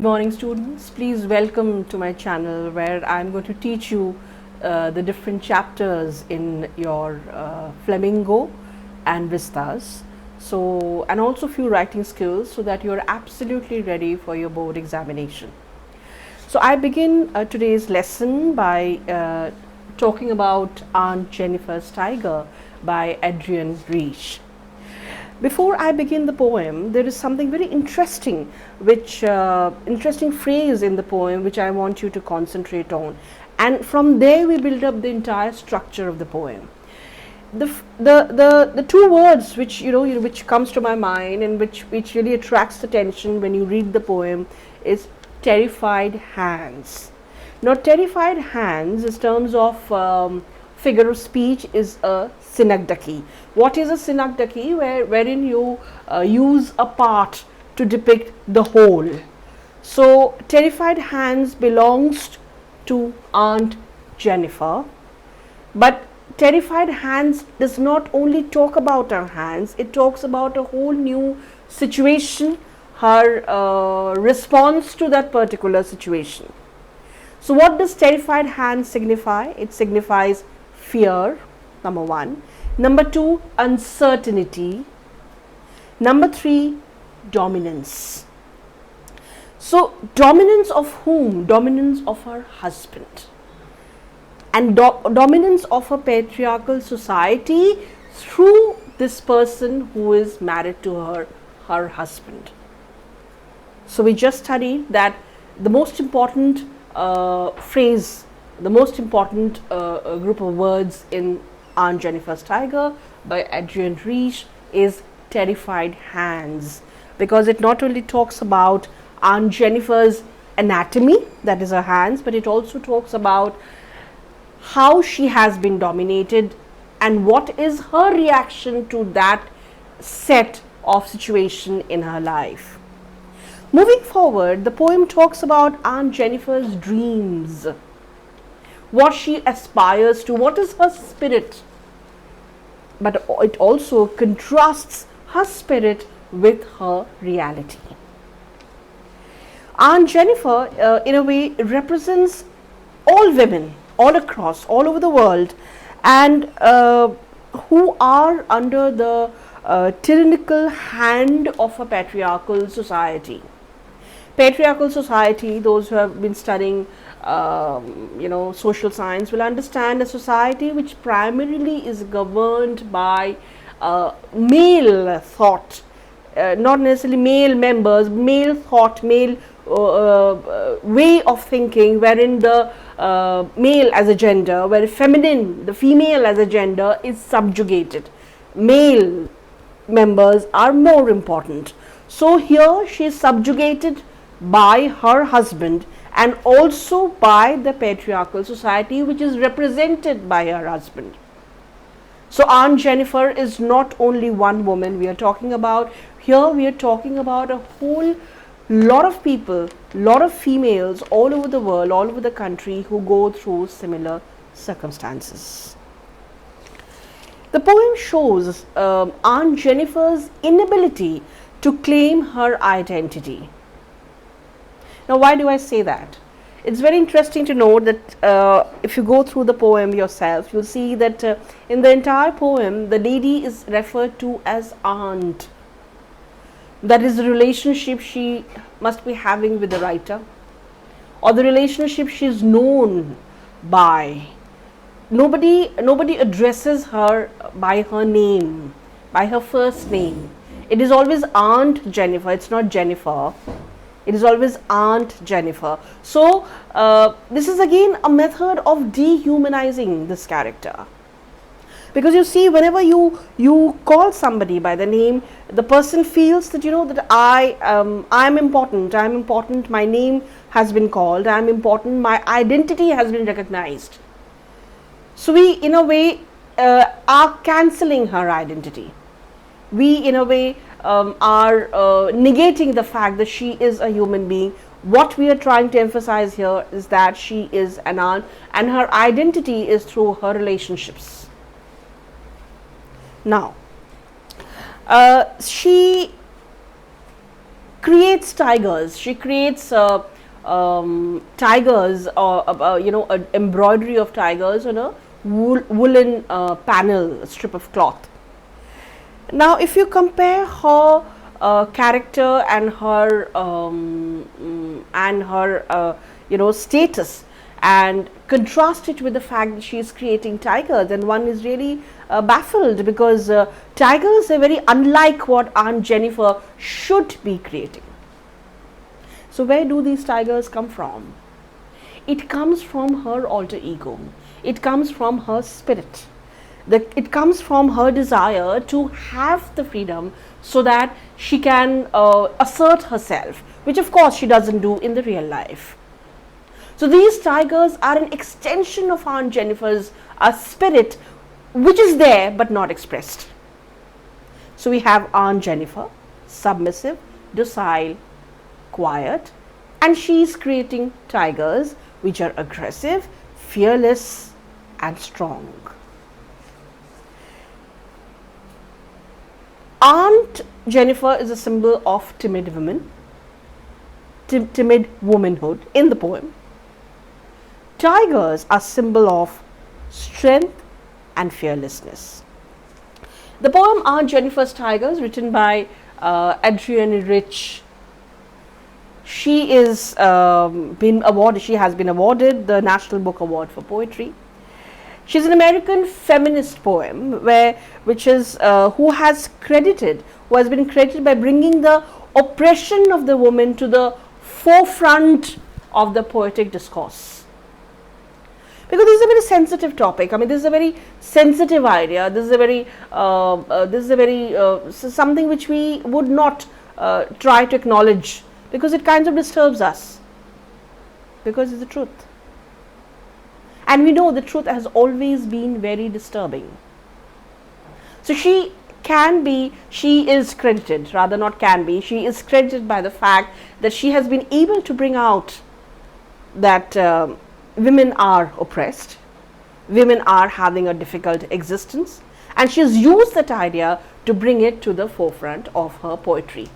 Good morning students, please welcome to my channel where I am going to teach you the different chapters in your Flamingo and Vistas, and also few writing skills so that you are absolutely ready for your board examination. So I begin today's lesson by talking about Aunt Jennifer's Tiger by Adrienne Rich. Before I begin the poem, there is something very interesting, interesting phrase in the poem which I want you to concentrate on, and from there we build up the entire structure of the poem. The two words which which comes to my mind and which really attracts attention when you read the poem is terrified hands. Now, terrified hands, in terms of figure of speech, is a synecdoche. What is a synecdoche? Wherein you use a part to depict the whole. So, terrified hands belongs to Aunt Jennifer, but terrified hands does not only talk about her hands, it talks about a whole new situation, her response to that particular situation. So, what does terrified hands signify? It signifies fear, number one. Number two, uncertainty. Number three, dominance. So, dominance of whom? Dominance of her husband. And dominance of a patriarchal society through this person who is married to her husband. So, we just studied that the most important phrase, the most important group of words in Aunt Jennifer's Tiger by Adrienne Rich is terrified hands, because it not only talks about Aunt Jennifer's anatomy, that is her hands, but it also talks about how she has been dominated and what is her reaction to that set of situation in her life. Moving forward, the poem talks about Aunt Jennifer's dreams, what she aspires to, what is her spirit, but it also contrasts her spirit with her reality. Aunt Jennifer, in a way, represents all women, all across, all over the world, and who are under the tyrannical hand of a patriarchal society. Patriarchal society, those who have been studying social science will understand a society which primarily is governed by male thought, not necessarily male members, male thought, male way of thinking, wherein the male as a gender, where feminine, the female as a gender is subjugated. Male members are more important. So here she is subjugated by her husband and also by the patriarchal society which is represented by her husband. So Aunt Jennifer is not only one woman we are talking about. Here we are talking about a whole lot of people, lot of females all over the world, all over the country who go through similar circumstances. The poem shows Aunt Jennifer's inability to claim her identity. Now, why do I say that? It's very interesting to note that if you go through the poem yourself, you'll see that in the entire poem, the lady is referred to as aunt. That is the relationship she must be having with the writer, or the relationship she is known by. Nobody addresses her by her name, by her first name. It is always Aunt Jennifer, it's not Jennifer. It is always Aunt Jennifer. So, this is again a method of dehumanizing this character. Because you see, whenever you call somebody by the name, the person feels that that I am important, my name has been called, I am important, my identity has been recognized. So we in a way are cancelling her identity. We in a way are negating the fact that she is a human being. What we are trying to emphasize here is that she is an aunt and her identity is through her relationships. Now, she creates tigers. She creates tigers, or an embroidery of tigers on a woolen panel, strip of cloth. Now, if you compare her character and her status, and contrast it with the fact that she is creating tigers, and one is really baffled, because tigers are very unlike what Aunt Jennifer should be creating. So where do these tigers come from? It comes from her alter ego. It comes from her spirit. It comes from her desire to have the freedom so that she can assert herself, which of course she doesn't do in the real life. So these tigers are an extension of Aunt Jennifer's spirit, which is there but not expressed. So we have Aunt Jennifer, submissive, docile, quiet, and she is creating tigers which are aggressive, fearless, and strong. Aunt Jennifer is a symbol of timid women, timid womanhood in the poem. Tigers are symbol of strength and fearlessness. The poem Aunt Jennifer's Tigers, written by Adrienne Rich, she has been awarded the National Book Award for Poetry. She's an American feminist poem who has been credited by bringing the oppression of the woman to the forefront of the poetic discourse. Because this is a very sensitive topic. I mean, this is a very sensitive idea. This is something which we would not try to acknowledge, because it kind of disturbs us, because it's the truth. And we know the truth has always been very disturbing. So she is credited, rather not can be, she is credited by the fact that she has been able to bring out that women are oppressed, women are having a difficult existence, and she has used that idea to bring it to the forefront of her poetry.